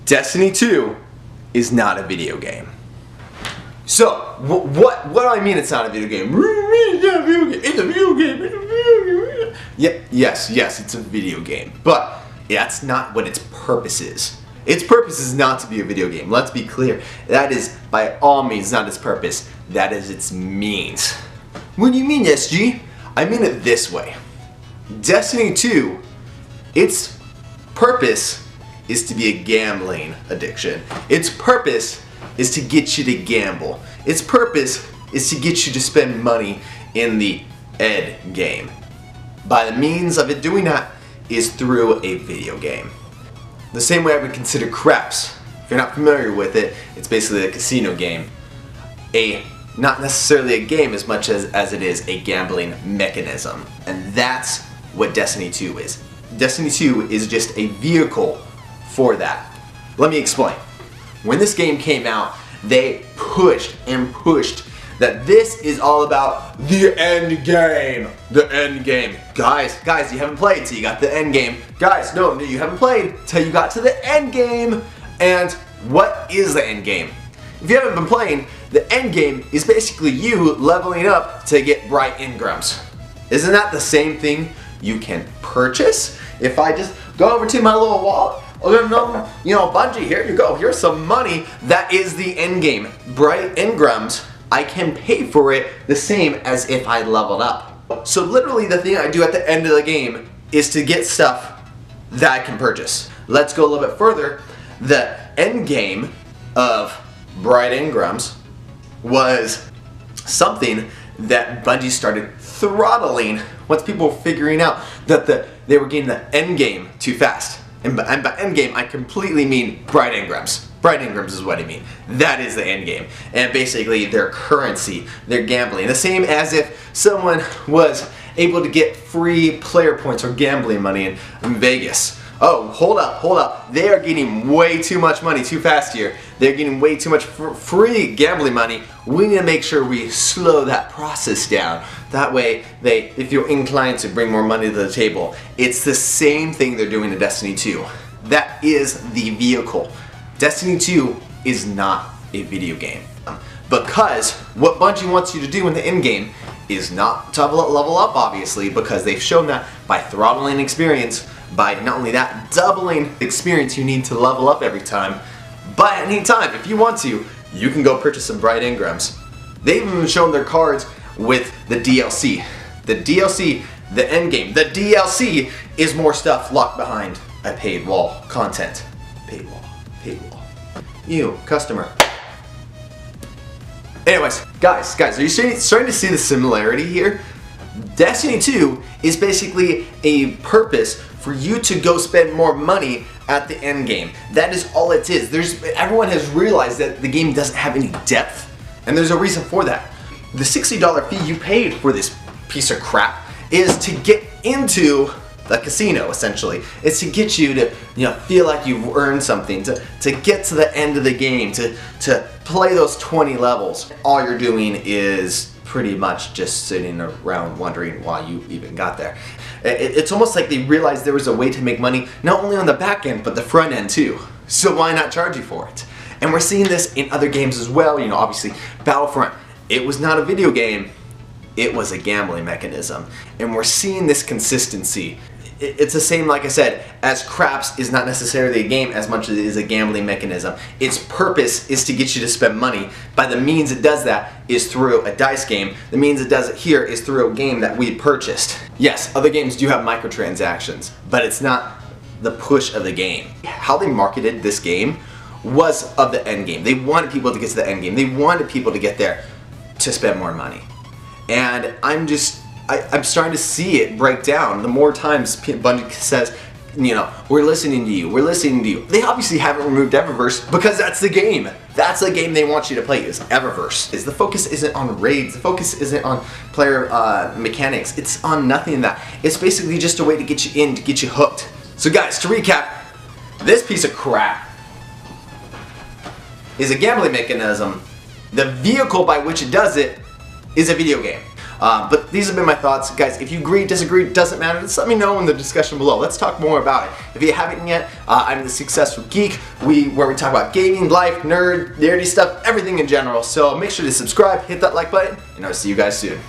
Destiny 2 is not a video game. So, what do I mean it's not a video game? It's a video game. Yeah, yes, it's a video game. But that's not what its purpose is. Its purpose is not to be a video game. Let's be clear. That is, by all means, not its purpose. That is its means. What do you mean, SG? I mean it this way. Destiny 2, its purpose is to be a gambling addiction. Its purpose is to get you to gamble. Its purpose is to get you to spend money in the end game. By the means of it doing that is through a video game. The same way I would consider craps. If you're not familiar with it, it's basically a casino game. Not necessarily a game as much as it is a gambling mechanism. And that's what Destiny 2 is. Destiny 2 is just a vehicle for that. Let me explain. When this game came out, they pushed and pushed that this is all about the end game. The end game. Guys, you haven't played till you got the end game. Guys, no, you haven't played till you got to the end game. And what is the end game? If you haven't been playing, the end game is basically you leveling up to get bright engrams. Isn't that the same thing you can purchase? If I just go over to my little wallet, Bungie, here you go, here's some money. That is the end game. Bright engrams, I can pay for it the same as if I leveled up. So literally the thing I do at the end of the game is to get stuff that I can purchase. Let's go a little bit further. The end game of bright engrams was something that Bungie started throttling once people were figuring out that they were getting the end game too fast. And by end game, I completely mean bright engrams. Bright engrams is what I mean. That is the end game. And basically their currency, their gambling. The same as if someone was able to get free player points or gambling money in Vegas. Oh, hold up. They are getting way too much money too fast here. They're getting way too much free gambling money. We need to make sure we slow that process down. That way, if you're inclined to bring more money to the table, it's the same thing they're doing in Destiny 2. That is the vehicle. Destiny 2 is not a video game. Because what Bungie wants you to do in the end game is not to level up, obviously, because they've shown that by throttling experience, by not only that, doubling the experience you need to level up every time. But at any time, if you want to, you can go purchase some bright engrams. They've even shown their cards with the DLC. The DLC, the end game. The DLC is more stuff locked behind a paid wall content. Paid wall. You, customer. Anyways, guys, are you starting to see the similarity here? Destiny 2 is basically a purpose for you to go spend more money at the end game. That is all it is. Everyone has realized that the game doesn't have any depth, and there's a reason for that. The $60 fee you paid for this piece of crap is to get into the casino, essentially. It's to get you to feel like you've earned something, to get to the end of the game, to play those 20 levels. All you're doing is pretty much just sitting around wondering why you even got there. It's almost like they realized there was a way to make money not only on the back end but the front end too. So why not charge you for it? And we're seeing this in other games as well. Obviously Battlefront, it was not a video game, it was a gambling mechanism. And we're seeing this consistency. It's the same, like I said, as craps is not necessarily a game as much as it is a gambling mechanism. Its purpose is to get you to spend money. By the means it does that is through a dice game. The means it does it here is through a game that we purchased. Yes, other games do have microtransactions, but it's not the push of the game. How they marketed this game was of the end game. They wanted people to get to the end game. They wanted people to get there to spend more money. And I'm starting to see it break down. The more times Bungie says, we're listening to you. They obviously haven't removed Eververse because that's the game. That's the game they want you to play, is Eververse. The focus isn't on raids. The focus isn't on player mechanics. It's on nothing of that. It's basically just a way to get you in, to get you hooked. So guys, to recap, this piece of crap is a gambling mechanism. The vehicle by which it does it is a video game. But these have been my thoughts. Guys, if you agree, disagree, doesn't matter, just let me know in the discussion below. Let's talk more about it. If you haven't yet, I'm the Successful Geek, where we talk about gaming, life, nerdy stuff, everything in general. So make sure to subscribe, hit that like button, and I'll see you guys soon.